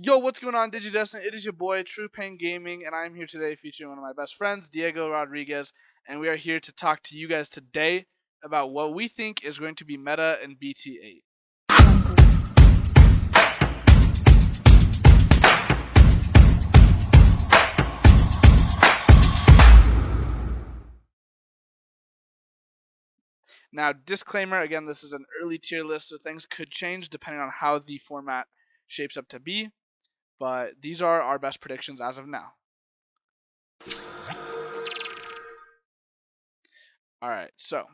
Yo, what's going on, DigiDestin? It is your boy, True Pain Gaming, and I'm here today featuring one of my best friends, Diego Rodriguez, and we are here to talk to you guys today about what we think is going to be meta in BT8. Now, disclaimer, again, this is an early tier list, so things could change depending on how the format shapes up to be, but these are our best predictions as of now. Alright, so,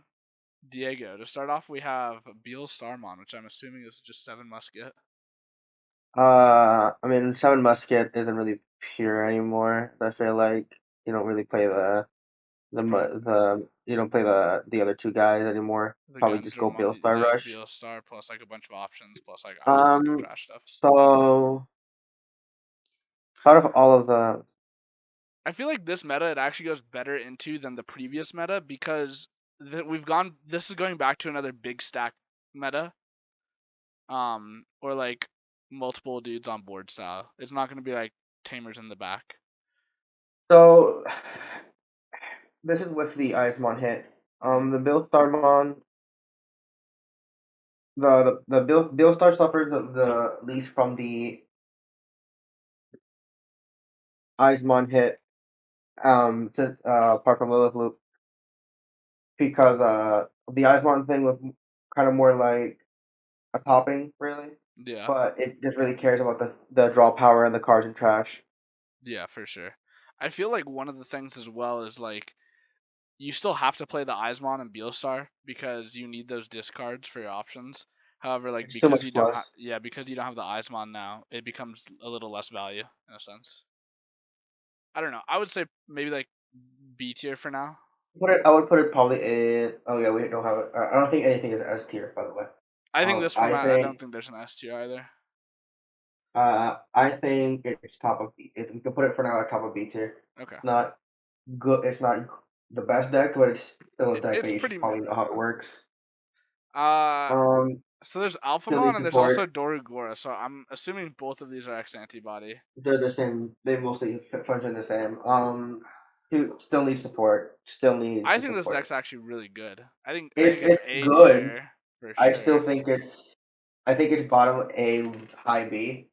Diego, to start off, we have Beal Starmon, which I'm assuming is just 7 musket. I mean, Seven Musket isn't really pure anymore. I feel like you don't really play you don't play the other two guys anymore. The Probably just go Gundramon, Bill Star yeah, Rush. Beelstar plus like a bunch of options plus like Eismon to Um, trash stuff. so out of all of the, I feel like this meta it actually goes better into than the previous meta because we've gone. This is going back to another big stack meta, or like multiple dudes on board style. It's not going to be like tamers in the back. so this is with the Eismon hit. Mm-hmm. The Bill Starmon, the Bill Star suffers the least from the Eismon hit. Since apart from Lilith Loop, because the Eismon thing was kind of more like a topping, really. Yeah, But it just really cares about the draw power and the cards and trash. yeah, for sure. I feel like one of the things as well is like you still have to play the Eismon and Beelstar because you need those discards for your options. However, like It's too much plus. because you don't have the Eismon now, it becomes a little less value in a sense. I don't know. I would say maybe like B tier for now. I would put it probably in. Oh yeah, we don't have it. I don't think anything is S tier, by the way. I think this I format, I don't think think there's an S tier either. I think it's top of B. We can put it for now at top of B tier. Okay, Not good. It's not the best deck, but it's still a deck that it's you should pretty probably mid. know how it works. Uh, Um, so there's Still Alphamon need and there's also support. Dorugora. So I'm assuming both of these are X antibody. They're the same. They mostly function the same. Still needs support. Still needs I to think this support. deck's actually really good. I think it's It's A good. tier for I still sure. think it's bottom A, high B.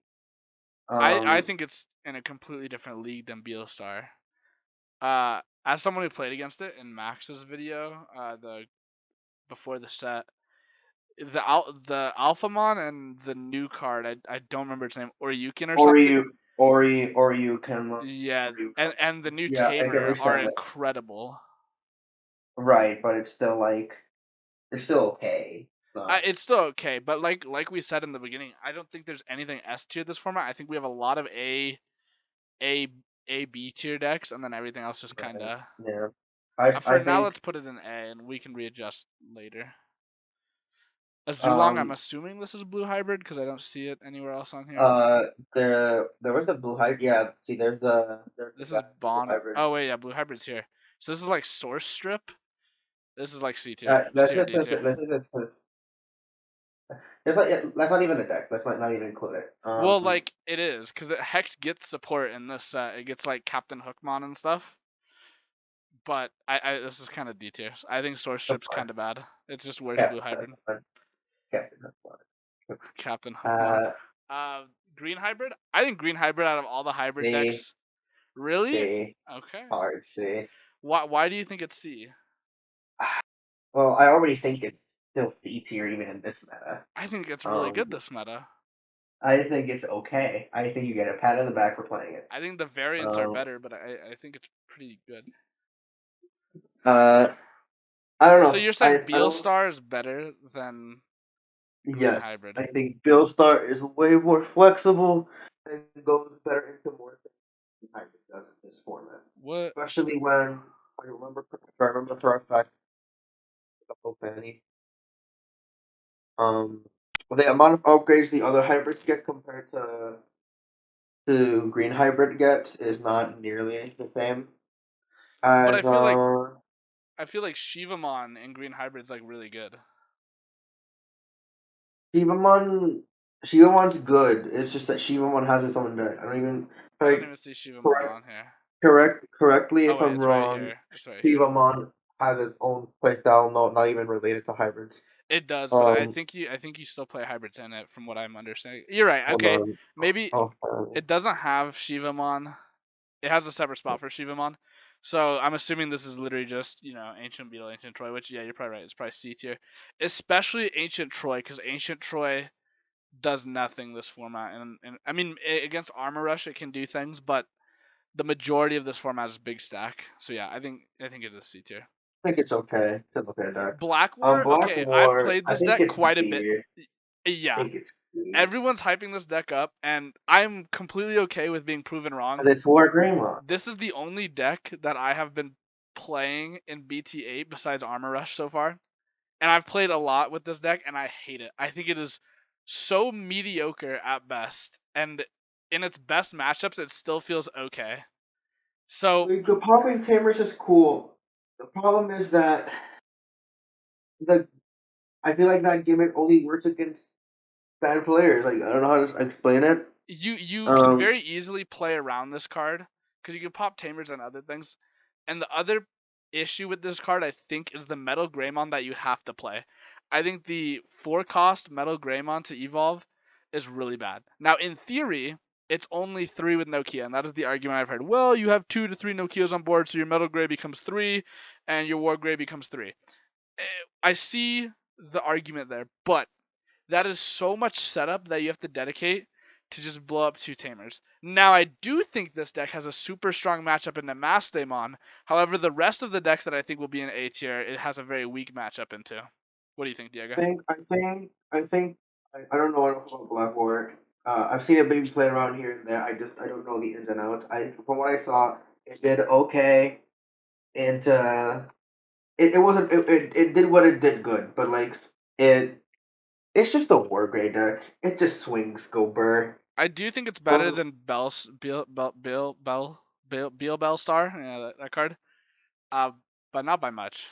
I Um, think it's in a completely different league than Beelstar. As someone who played against it in Max's video, the before the set, the Alphamon and the new card, I don't remember its name, Oryukin or something. Or you can Yeah, you and the new yeah, I can Tamer are understand that. incredible. Right, but it's still like it's still okay. Not It's still okay, but like we said in the beginning, I don't think there's anything S tier this format. I think we have a lot of A, B tier decks, and then everything else just kind right. of. Yeah. For I now, think let's put it in A, and we can readjust later. A Zulong, I'm um assuming this is blue hybrid because I don't see it anywhere else on here. uh there was the blue hybrid. Yeah, see, there's the This is definitely blue Bond. hybrid. Oh wait, yeah, blue hybrid's here. So this is like source strip. This is like C tier, Let's C or just D tier. let's not even a deck. Let's not even include it. Well, like it is because the Hex gets support in this set. It gets like Captain Hookmon and stuff. But I this is kind of D tier. I think source That's strip's fine. kind of bad. It's just worse Yeah, blue that's hybrid. fine. Yeah, that's fine. Captain Hookmon. Uh, Green hybrid. I think green hybrid out of all the hybrid C, decks. Really? C, Okay. hard C. Why do you think it's C? Well, I already think it's still C tier even in this meta. I think it's really Um, good this meta. I think it's okay. I think you get a pat on the back for playing it. I think the variants are Um, better, but I think it's pretty good. uh, I don't So know. you're saying I don't. Beelstar is better than green Yes, hybrid? I think Bill Star is way more flexible and goes better into more things than Hybrid does in this format. What? Especially when I remember for a fact, couple Fanny. Um, the amount of upgrades the other hybrids get compared to green hybrid gets is not nearly the same But as I feel like Shivamon in green hybrid's like really good. Digimon. Shivamon's good. It's just that Shivamon has its own deck. I don't even I don't like even see Shivamon correct on here. correctly Oh if wait, I'm it's right wrong. here. It's right here. Shivamon has its own playstyle, no, not even related to hybrids. It does, but Um, I think you still play hybrids in it, from what I'm understanding. You're right. hold Okay, on. maybe Oh, it doesn't have Shivamon. It has a separate spot for Shivamon. So I'm assuming this is literally just, Ancient Beetle, Ancient Troy, which, yeah, you're probably right. It's probably C tier. Especially Ancient Troy, because Ancient Troy does nothing this format. And I mean, against Armor Rush, it can do things, but the majority of this format is big stack. So yeah, I think it is C tier. I think it's okay. It's an okay deck. Black War, Black okay, I've War, played I this think deck it's quite a bit. B. I Yeah, think it's B. everyone's hyping this deck up, and I'm completely okay with being proven wrong. Because it's War Greymon. This is the only deck that I have been playing in BT8 besides Armor Rush so far. And I've played a lot with this deck, and I hate it. I think it is so mediocre at best. And in its best matchups, it still feels okay. So Like, the popping tamers is cool. The problem is that the I feel like that gimmick only works against bad players. Like I don't know how to explain it. you can Um, very easily play around this card because you can pop Tamers and other things. And the other issue with this card, I think, is the Metal Greymon that you have to play. I think the 4-cost Metal Greymon to evolve is really bad. Now, in theory, it's only 3 with Nokia, and that is the argument I've heard. Well, you have 2 to 3 Nokias on board, so your Metal Gray becomes 3, and your War Gray becomes 3. I see the argument there, but that is so much setup that you have to dedicate to just blow up 2 Tamers. Now, I do think this deck has a super strong matchup in the Mastemon. However, the rest of the decks that I think will be in A tier, it has a very weak matchup into. What do you think, Diego? I don't know enough about Black War. I've seen it maybe played around here and there. I don't know the ins and outs. I From what I saw, it did okay. And it wasn't it did what it did good, but like it it's just a war grade deck. It just swings go burr. I do think it's better Um, than Bell's Bill Bellstar, yeah, that card. Uh, but not by much.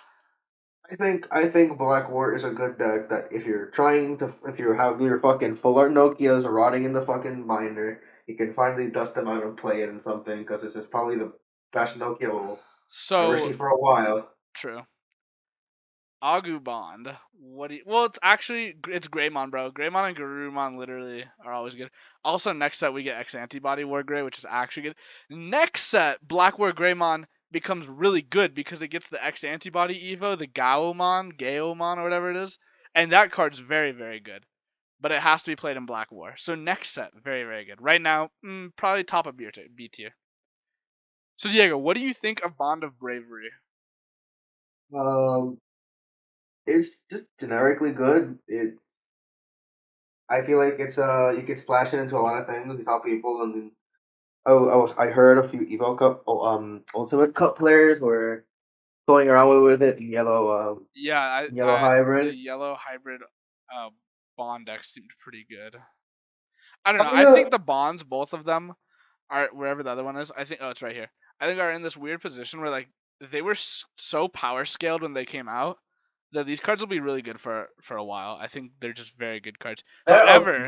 I think Black War is a good deck that if you have your fucking full art Nokias rotting in the fucking binder, you can finally dust them out and play it in something because this is probably the best Nokia we'll ever So see for a while. true. Agubond. What do you? Well, it's Greymon, bro. Greymon and Garurumon literally are always good. Also, next set we get X Antibody War Gray, which is actually good. Next set, Black War Greymon becomes really good because it gets the X Antibody Evo, the Gaomon, or whatever it is, and that card's very, very good. But it has to be played in Black War. So next set, very, very good. Right now, probably top of B tier. So Diego, what do you think of Bond of Bravery? Um, it's just generically good. I feel like it's you can splash it into a lot of things. You tell people, and then I heard a few Evo Cup Ultimate Cup players were going around with it in Yeah, yellow the hybrid. yellow hybrid uh, bond deck seemed pretty good. I don't know. I Uh, think the bonds, both of them, are wherever the other one is. I think it's right here. I think are in this weird position where like they were so power scaled when they came out that these cards will be really good for a while. I think they're just very good cards. However,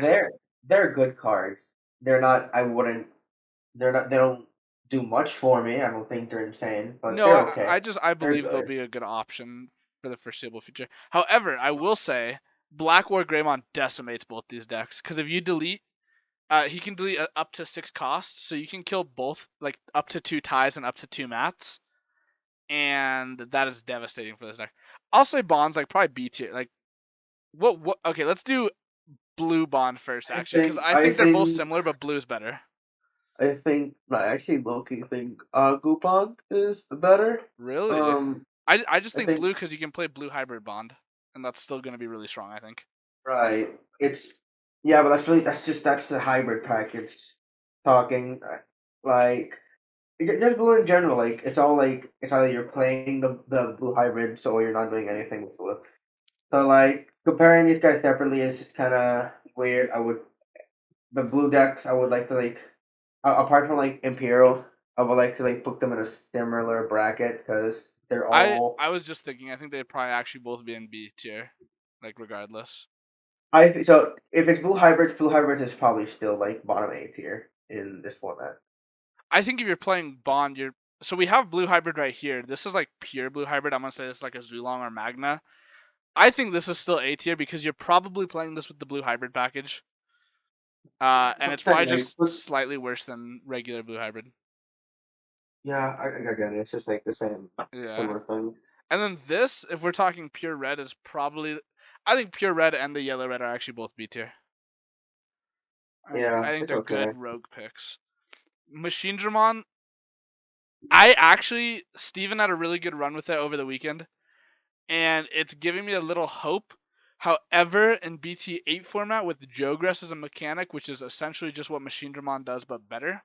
they're good cards. They're not. I wouldn't. They're not. They don't do much for me. I don't think they're insane, but no, they're I, okay. I just I They're believe they'll good. be a good option for the foreseeable future. However, I will say Black War Greymon decimates both these decks because if you delete he can delete up to 6 costs, so you can kill both, like up to 2 ties and up to 2 mats, and that is devastating for this deck. I'll say bonds like probably B tier. Like what? Okay, let's do blue bond first, actually, because I I think they're both think similar, but blue's better. I actually low-key think Gupont is better. Really? Um, I just I think think blue because you can play blue hybrid bond, and that's still gonna be really strong. I think. right. It's yeah, but that's the hybrid package talking like just blue in general. Like it's all like it's either you're playing the blue hybrid, so you're not doing anything with blue. So like comparing these guys separately is just kind of weird. The blue decks I would like to like apart from like Imperials, I would like to like put them in a similar bracket because they're I all I was just thinking. I think they'd probably actually both be in B tier, like regardless. So if it's Blue Hybrid is probably still like bottom A tier in this format. I think if you're playing Bond, so we have blue hybrid right here. This is like pure blue hybrid. I'm gonna say it's like a Zulong or Magna. I think this is still A tier because you're probably playing this with the blue hybrid package. And it's probably just But slightly worse than regular blue hybrid. yeah, I get it. It's just like the same Yeah. similar thing. And then this, if we're talking pure red, is probably, I think pure red and the yellow red are actually both B tier. I Yeah, think it's they're okay. good rogue picks. Machine Dramon, Steven had a really good run with it over the weekend, and it's giving me a little hope. However, in BT8 format with Jogress as a mechanic, which is essentially just what Machine Dramon does but better,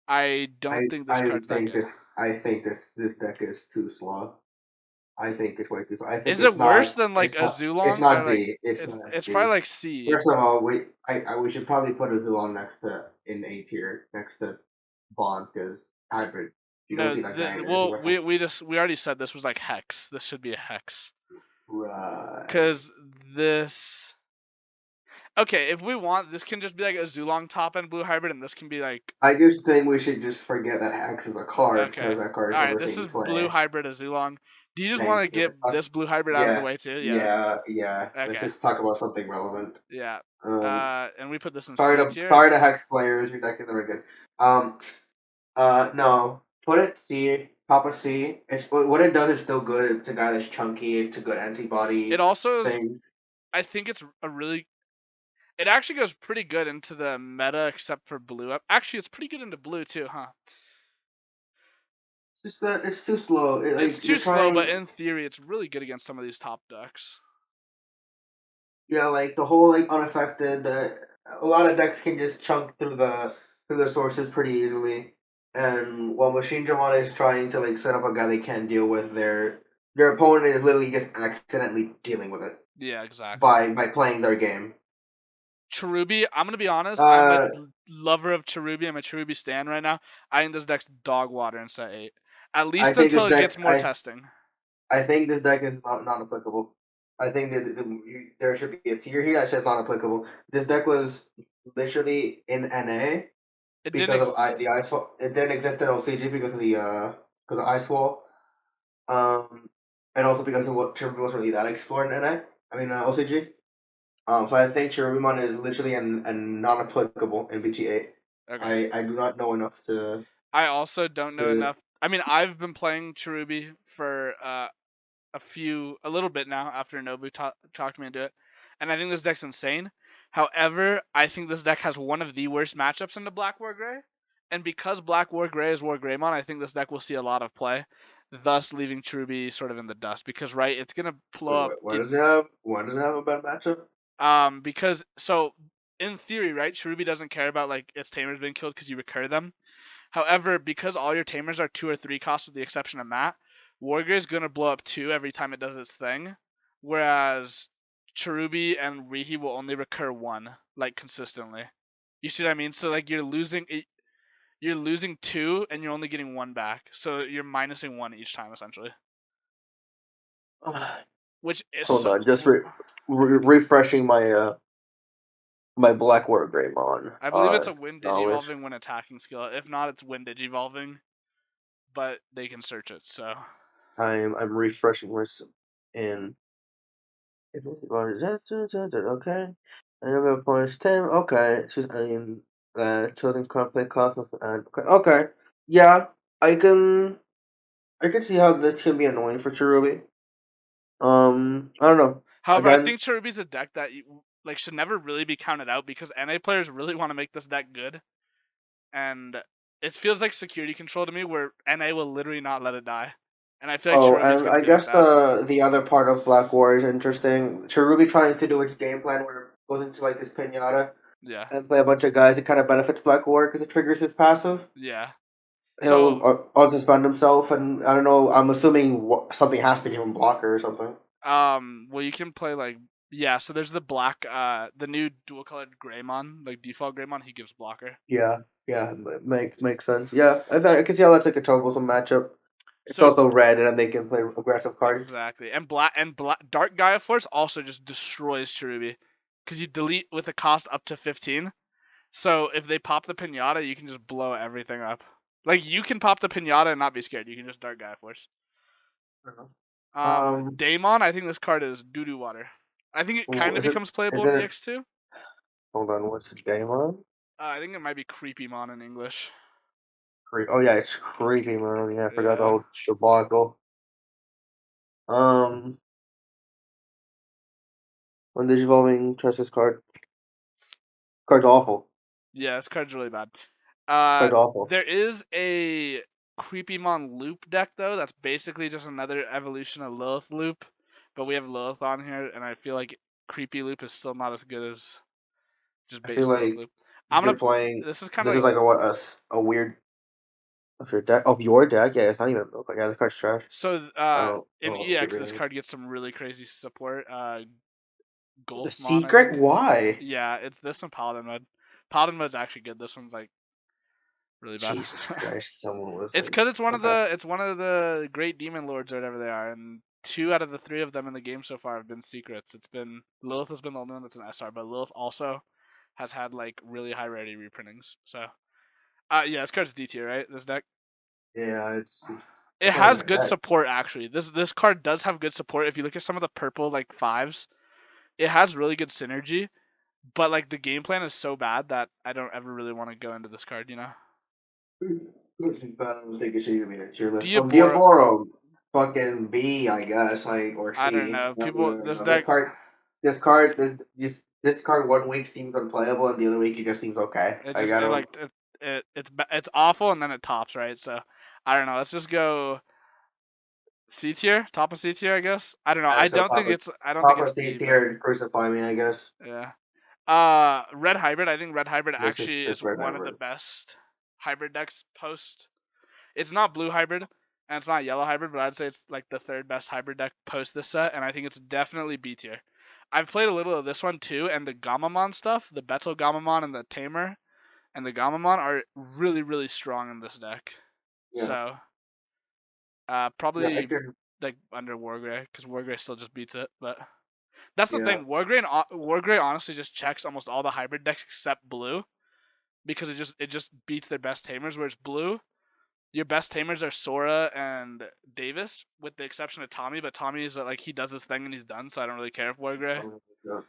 I don't think this card's that good. I think this deck is too slow. I think it's way too slow. I think Is it worse than like it's a not it's Zulong or not like D. It's not it's probably D. like C. First of all, we should probably put a Zulon next to in A tier next to Bond because hybrid. You don't No, see that guy well, anywhere. we already said this was like hex. This should be a hex Right. because this. Okay, if we want, this can just be like a Zulong top end blue hybrid, and this can be like I just think we should just forget that Hex is a card okay. because that card All is right, never this seen is blue play. hybrid as Zulong. Do you just want Thank to you. get this blue hybrid out of the Yeah, way too? Yeah. yeah. Let's Okay. just talk about something relevant. Yeah. Um, And we put this in C tier. sorry to Hex players. Your deck is never good. Um, no. Put it C. Papa C. It's what it does is still good. It's a guy that's chunky. It's a good It antibody also is. thing. I think it's a really. It actually goes pretty good into the meta, except for blue. Actually, it's pretty good into blue too, huh? It's just that it's too slow. It's Like too you're slow, but trying. in theory, it's really good against some of these top decks. Yeah, like the whole like unaffected. A lot of decks can just chunk through the sources pretty easily, and while Machine Dramon is trying to like set up a guy they can't deal with, their opponent is literally just accidentally dealing with it Yeah, exactly. by playing their game. Cherubi, I'm gonna be honest. I'm a Uh, lover of Cherubi. I'm a Cherubi stan right now. I think this deck's dog water in set 8, at I least think until this it gets deck more testing. I think this deck is not applicable. I think there should be a tier here that says not applicable. This deck was literally in NA It didn't. because of the ice wall. It didn't exist in OCG because of ice wall. Um, and also because of what Cherubimon wasn't really that explored in NA. I mean OCG. So I think Cherubimon is literally an non-applicable in BT8. Okay. I do not know enough I also don't know to enough. I mean, I've been playing Cherubi for a little bit now after Nobu talked me into it, and I think this deck's insane. However, I think this deck has one of the worst matchups into Black War Gray, and because Black War Gray is War Greymon, I think this deck will see a lot of play, thus leaving Cherubi sort of in the dust. Because right, it's gonna blow up why does in it have a bad matchup? because so in theory, right, Cherubi doesn't care about like its tamers being killed because you recur them. However, because all your tamers are 2 or 3 costs with the exception of Matt, Wargray is going to blow up 2 every time it does its thing, whereas Cherubi and Rihi will only recur 1, like consistently. You see what I mean? So like you're losing 2 and you're only getting 1 back. So you're minusing 1 each time essentially. Which is Hold on, just refreshing my Black War Greymon I believe it's a Wind knowledge. Digivolving when attacking skill. If not, it's Wind Digivolving, but they can search it. So I'm refreshing this in okay. And I'm gonna punish 10. Okay, she's I mean chosen can't play Cosmos and okay. Okay. Yeah, I can I can see how this can be annoying for Cherubi. I don't know. however, I Again, think Cherubi's a deck that like should never really be counted out because NA players really want to make this deck good, and it feels like security control to me where NA will literally not let it die, and I feel like oh, Cherubi's and gonna I be like guess that. the other part of Black War is interesting. Cherubi trying to do its game plan where it goes into like this pinata Yeah, and play a bunch of guys. It kind of benefits Black War because it triggers his passive. yeah. He'll So, unsuspend himself, and I don't know. I'm assuming something has to give him blocker or something. well, you can play like yeah. So there's the black, the new dual colored Greymon, like default Greymon. He gives blocker. Yeah, yeah, makes sense. Yeah, I can see how that's like a troublesome matchup. It's So also red, and they can play aggressive cards. exactly, and black Dark Gaia Force also just destroys Cherubi. because you delete with a cost up to 15. So if they pop the pinata, you can just blow everything up. Like you can pop the pinata and not be scared. You can just Dark Gaia Force. Uh-huh. Um, Daemon, I think this card is doo doo water. I think it kind of is it? becomes playable Is in it? EX2. Hold on. What's the game on? I think it might be Creepy Mon in English. Oh yeah, it's creepy, man. Yeah, I forgot the Yeah. whole shabagle. Um, when digivolving, trust this card. Card's awful. Yeah, this card's really bad. Card's awful. There is a Creepy Mon loop deck though. That's basically just another evolution of Lilith loop, but we have Lilith on here, and I feel like Creepy loop is still not as good as just I feel base Lilith like loop. I'm you're gonna. playing. This is kind of This like is a. like a what a weird of your deck of your deck. Yeah, it's not even. Okay, yeah, this card's trash. So I in don't keep EX, this reading card gets some really crazy support. it. Golf Mon, I Secret? think. Why? Yeah, it's this one Paladin mode. Paladin mode's actually good. This one's like really bad. Jesus Christ! Someone was It's like, because okay. it's one of the great demon lords or whatever they are, and two out of the three of them in the game so far have been secrets. It's been Lilith has been the only one that's an SR, but Lilith also has had like really high rarity reprintings. So, yeah, this card's D tier, right? This deck. Yeah, It it's not even has a good deck. support actually. This card does have good support. If you look at some of the purple like fives, it has really good synergy. But like the game plan is so bad that I don't ever really want to go into this card. You know, I don't think it should even be a tier list. Oh, Diaboro. Diaboro, fucking B, I guess, like or I don't C. know. Not People, really this know. deck. This card 1 week seems unplayable, and the other week it just seems okay. It Like just I it don't. like it's awful and then it tops, right? So I don't know. Let's just go C tier, top of C tier, I guess. I don't know. So I don't think top it's of C D, but tier, crucify me, I guess. yeah. Red hybrid. I think red hybrid This is actually is just red one of the hybrid. best hybrid decks post. It's not blue hybrid and it's not yellow hybrid, but I'd say it's like the third best hybrid deck post this set, and I think it's definitely B tier. I've played a little of this one too, and the Gamamon stuff, the Betel Gamamon and the Tamer and the Gamamon are really, really strong in this deck. Yeah, So yeah, I probably can. like under Wargrey because Wargrey still just beats it. But that's the Yeah, thing. Wargrey honestly just checks almost all the hybrid decks except blue because it just beats their best tamers. Whereas blue, your best tamers are Sora and Davis, with the exception of Tommy. But Tommy is like he does his thing and he's done, so I don't really care if Wargrey.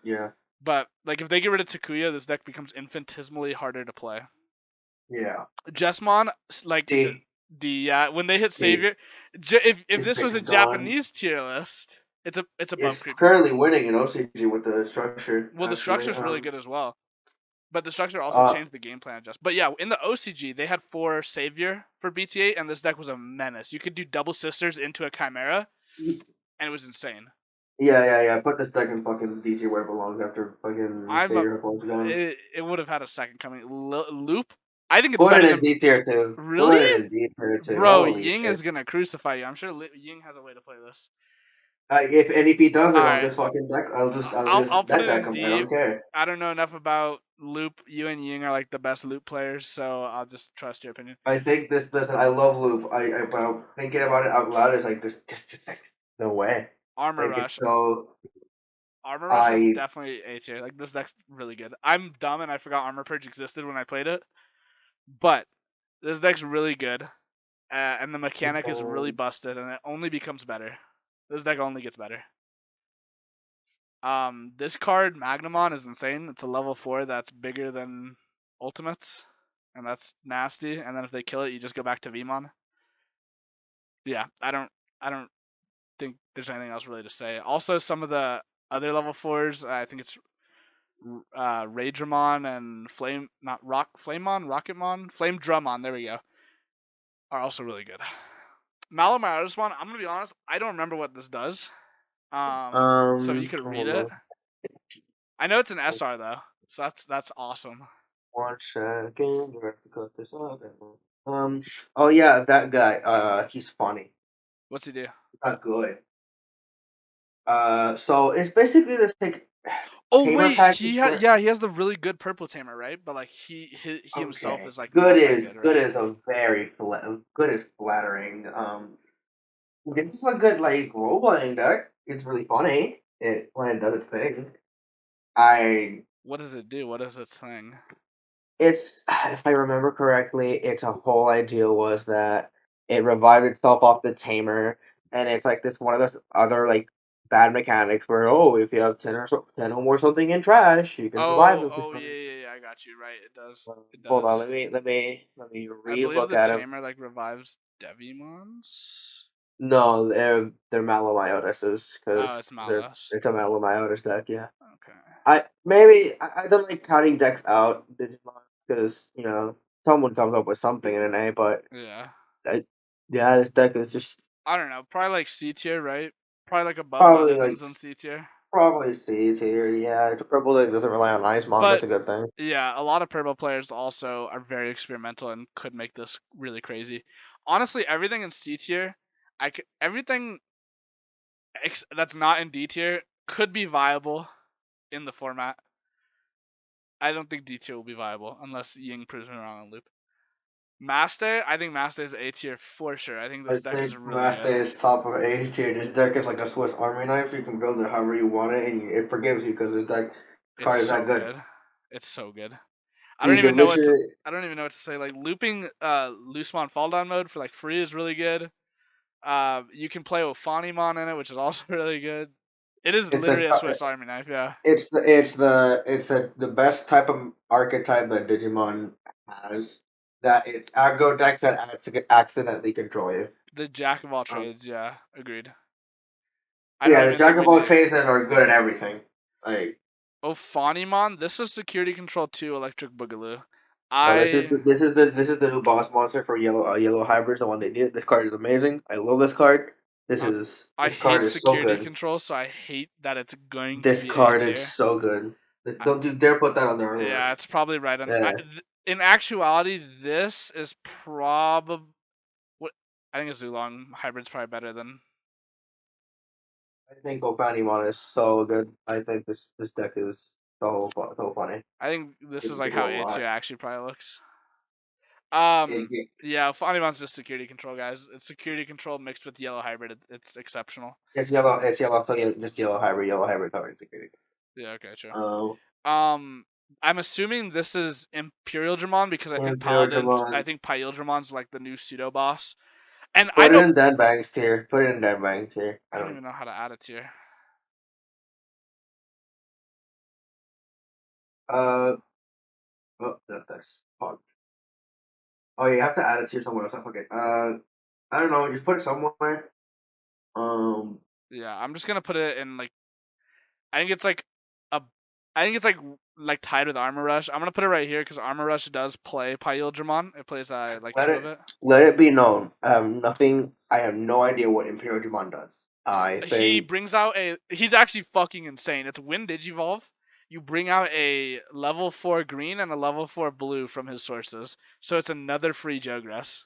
yeah, But like if they get rid of Takuya, this deck becomes infinitesimally harder to play. yeah. Jesmon, like D, when they hit D. Savior, if This this deck was a is gone. Japanese tier list, it's above It's creepy. currently winning in OCG with the structure, Well, the actually. structure's really good as well, but the structure also Uh, changed the game plan just. But yeah, in the OCG they had 4 Savior for BT8, and this deck was a menace. You could do double sisters into a Chimera, and it was insane. yeah. Put this deck in fucking D tier where it belongs after fucking I'm a, Savior Hopal's gone. it would have had a second coming. Loop, I think it's Put it better in than D tier too. really. Put it in D tier too. Bro, Holy Ying shit. is gonna crucify you. I'm sure Ying has a way to play this. If he does All it on right, this fucking deck, I'll I'll just put that it deck in him. I D. don't care. I don't know enough about Loop. You and Ying are like the best Loop players, so I'll just trust your opinion. I think this doesn't. I love Loop. But I'm thinking about it out loud. It's like this no way. Armor Like it's Rush. so. Armor Rush is I definitely A tier. Like this deck's really good. I'm dumb and I forgot Armor Purge existed when I played it, but this deck's really good, and the mechanic is really busted, and it only becomes better. This deck only gets better. This card Magnamon is insane. It's a level 4 that's bigger than Ultimates, and that's nasty. And then if they kill it, you just go back to Vmon. Yeah, I don't think there's anything else really to say. Also, some of the other level 4s, I think it's Raydramon and Flame, not Rock, Flamemon, Rocketmon, Flame Drummon. There we go. Are also really good. Malamar, I'm gonna be honest. I don't remember what this does. So you could read hold it. on I know it's an SR though, so that's awesome. 1 second. We have to cut this out. Um. Oh yeah, that guy. He's funny. What's he do? Not good. So it's basically this like Oh tamer wait, package where yeah, he has the really good purple tamer, right? But like he himself okay, is like not that good, good right? is a very good is flattering. This is a good like role playing deck. It's really funny. It when it does its thing. I What does it do? What is its thing? It's if I remember correctly, its a whole idea was that it revived itself off the tamer, and it's like this one of those other like bad mechanics where if you have 10 or more something in trash, you can revive Oh, them for oh something. yeah, I got you. Right, it does. It Hold on, does. let me I believe re-look the at him. tamer like revives Devimons. No, they're Malomyotis Oh, because it's they're Malos. it's a Malomyotis deck. Yeah, Okay. I don't like counting decks out Digimon because someone comes up with something in an A, but Yeah. I, yeah, this deck is just I don't know. Probably like C tier, right? Probably like above the probably other like things in C tier. probably C tier. Yeah, the purple deck doesn't rely on Icemon. But That's a good thing. yeah, a lot of purple players also are very experimental and could make this really crazy. Honestly, everything in C tier, everything that's not in D tier could be viable in the format. I don't think D tier will be viable unless Ying proves me wrong on loop. Master, I think Master is A tier for sure. I think I this deck is think really Master good. is top of A tier. This deck is like a Swiss Army knife. You can build it however you want it, and it forgives you because this It's card is that so good. good. It's so good. I don't You even can know what to. literally. I don't even know what to say. Like looping Loosemon fall down mode for like free is really good. You can play with Fonimon in it, which is also really good. It is It's a literally a Swiss Army knife, yeah. the best type of archetype that Digimon has. That it's aggro decks that accidentally control you. The jack of all Um, trades, yeah, agreed. I don't yeah, the even jack think of we all need. trades that are good at everything. Like Oh, Fonimon, this is security control 2 Electric Boogaloo. no, I this is the new boss monster for yellow hybrids. The one they did. This card is amazing. I love this card. uh, I This hate card is so security good. control, so I hate that it's going to This be A card is tier. so good. I, Don't you dare put that on the armor yeah, rush. it's probably right on. Yeah, In actuality, this is probably what I think a Zulong hybrid's probably better than. I think Ophanimon is so good. I think this deck is so funny. I think this is You can like do how a A lot. tier actually probably looks. It, it, Yeah, Fonimon's just security control, guys. It's security control mixed with yellow hybrid. It's exceptional. it's yellow. It's yellow. So yeah, just yellow hybrid covering security. Yeah, okay, true. Um, Um, I'm assuming this is Imperial Dramon because I think Imperial Paladin. I Dramon. think Pail Dramon's like the new pseudo boss, and I Put it don't. in dead banks tier. Put it in dead banks tier. I I don't don't. even know how to add it here. Uh, that's fun. Oh, yeah, you have to add it to somewhere else. I forget. I don't know. Just put it somewhere. Um, Yeah, I'm just gonna put it in like I think it's like a. I think it's like tied with Armor Rush. I'm gonna put it right here because Armor Rush does play Pail Dramon. It plays like let two of it it. let it be known. I have nothing. I have no idea what Imperial Dramon does. I He think. brings out a. He's actually fucking insane. It's Wind Digivolve. You bring out a level 4 green and a level 4 blue from his sources. So it's another free Jogress.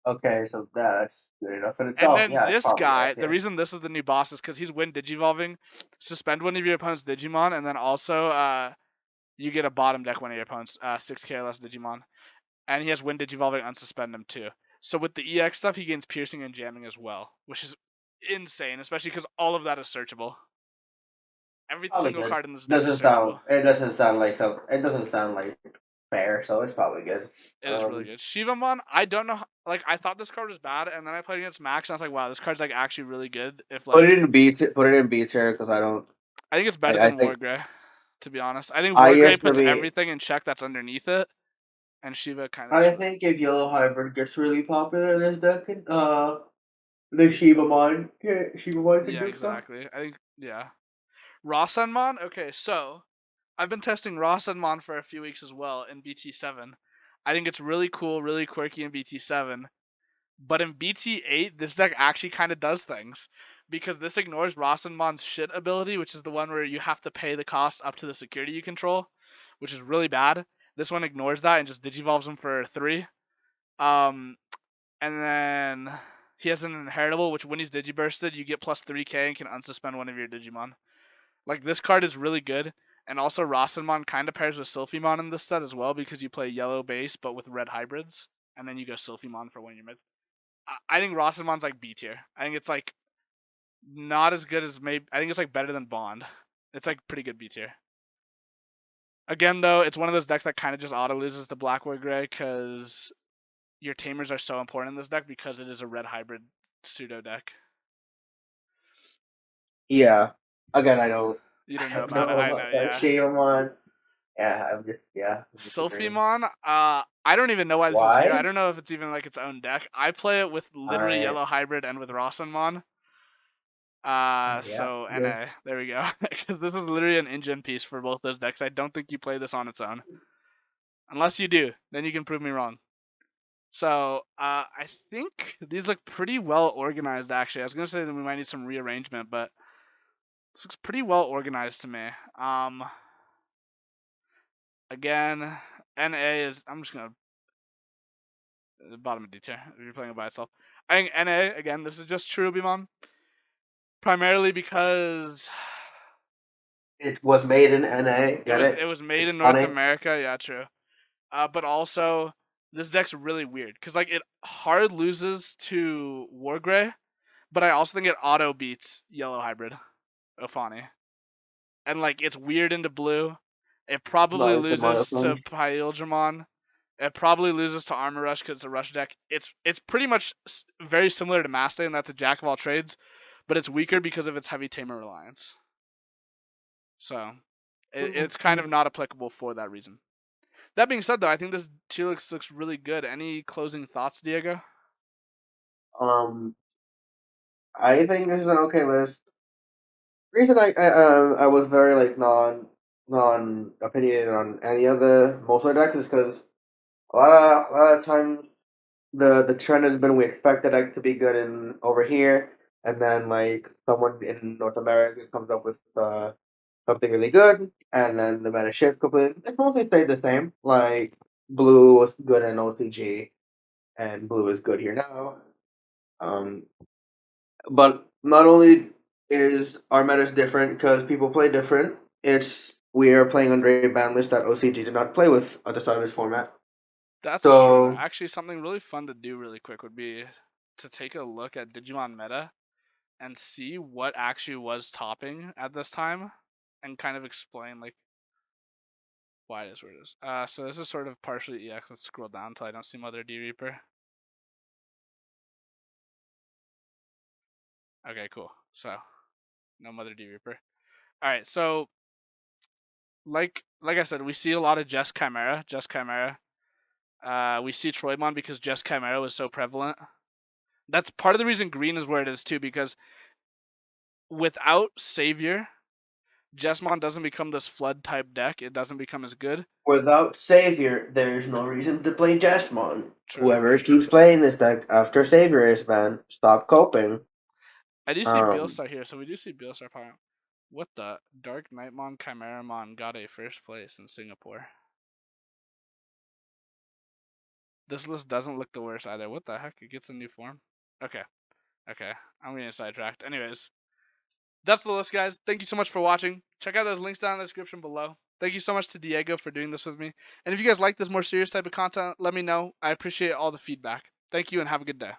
Okay, so that's good enough in And itself. then Yeah, it's this probably guy, the okay. reason this is the new boss is because he's Wind Digivolving. Suspend one of your opponent's Digimon, and then also you get a bottom deck one of your opponent's 6k or less Digimon. And he has Wind Digivolving unsuspend him too. So with the EX stuff, he gains piercing and jamming as well, which is insane, especially because all of that is searchable. Every Probably single good. card in this deck is searchable. It doesn't sound like so. It doesn't sound like fair. So it's probably good. It is really good. Shivamon, I don't know. Like I thought this card was bad, and then I played against Max, and I was like, wow, this card's like actually really good. If Put it like, in B tier. Put it in B tier because I don't. I think it's better I than think Wargrey. To be honest, I think I Wargrey used to puts be. everything in check that's underneath it, and Shiva kind of I just. think if Yellow Hybrid gets really popular, this deck can the Shibamon can Yeah, do stuff. exactly. I think yeah. Rasenmon. Okay, so I've been testing Rasenmon for a few weeks as well in BT7. I think it's really cool, really quirky in BT7. But in BT8, this deck actually kind of does things. Because this ignores Rasenmon's shit ability, which is the one where you have to pay the cost up to the security you control, which is really bad. This one ignores that and just digivolves him for 3. Um, and then he has an inheritable, which when he's digibursted, you get plus 3k and can unsuspend one of your Digimon. Like, this card is really good. And also, Rasenmon kind of pairs with Sylphimon in this set as well because you play yellow base but with red hybrids. And then you go Sylphimon for one of your mids. I think Rasenmon's like B tier. I think it's like not as good as maybe. I think it's like better than Bond. It's like pretty good B tier. Again, though, it's one of those decks that kind of just auto loses to black or gray because your tamers are so important in this deck because it is a red hybrid pseudo deck. Yeah. Again, I don't You I don't know don't about it. know I know, about that yeah. Shadowmon. I'm just agreeing. Sophimon, I don't even know why this is here. I Why? don't know if it's even like its own deck. I play it with literally Alright. yellow hybrid and with Rossenmon. Yeah. So Yes. NA, there we go. Because this is literally an engine piece for both those decks. I don't think you play this on its own. Unless you do, then you can prove me wrong. So, I think these look pretty well organized, actually. I was going to say that we might need some rearrangement, but this looks pretty well organized to me. Again, NA is, I'm just going to, the bottom of D tier, if you're playing it by itself. I think NA, again, this is just Cherubimon. Primarily because It was made in NA. Get it it? was made It's in North funny. America, yeah, true. But also, this deck's really weird, because, like, it hard loses to Wargrey, but I also think it auto beats Yellow Hybrid Ophani. And like it's weird into blue. It probably Not into loses to monochrome. Pyldramon. It probably loses to Armor Rush because it's a rush deck. It's pretty much very similar to Mastay, and that's a jack of all trades, but it's weaker because of its heavy tamer reliance. So it's kind of not applicable for that reason. That being said, though, I think this tier looks really good. Any closing thoughts, Diego? Um, I think this is an okay list. Reason I was very like non opinionated on any of the most of the decks is because a lot of times the trend has been we expect the deck to be good in over here, and then like someone in North America comes up with something really good, and then the meta shift completely. It's mostly stayed the same. Like blue was good in OCG, and blue is good here now. Um, but not only is our metas different because people play different, it's we are playing under a ban list that OCG did not play with at the start of this format. That's true. So Actually, something really fun to do really quick would be to take a look at Digimon Meta and see what actually was topping at this time and kind of explain like why it is where it is. So this is sort of partially EX. Let's scroll down until I don't see Mother D Reaper. Okay, cool. So no Mother D Reaper. Alright, so like I said, we see a lot of Jess Chimera. We see Troymon because Jess Chimera was so prevalent. That's part of the reason green is where it is too, because without Savior, Jessmon doesn't become this flood type deck. It doesn't become as good. without Savior, there's no reason to play Jesmon. True. Whoever keeps playing this deck after Savior is banned, stop coping. I do see Um, Beelstar here, so we do see Beelstar power. What the? Dark Knightmon Chimeramon got a first place in Singapore. This list doesn't look the worst either. What the heck? It gets a new form? Okay. Okay. I'm getting sidetracked. Anyways, that's the list, guys. Thank you so much for watching. Check out those links down in the description below. Thank you so much to Diego for doing this with me. And if you guys like this more serious type of content, let me know. I appreciate all the feedback. Thank you and have a good day.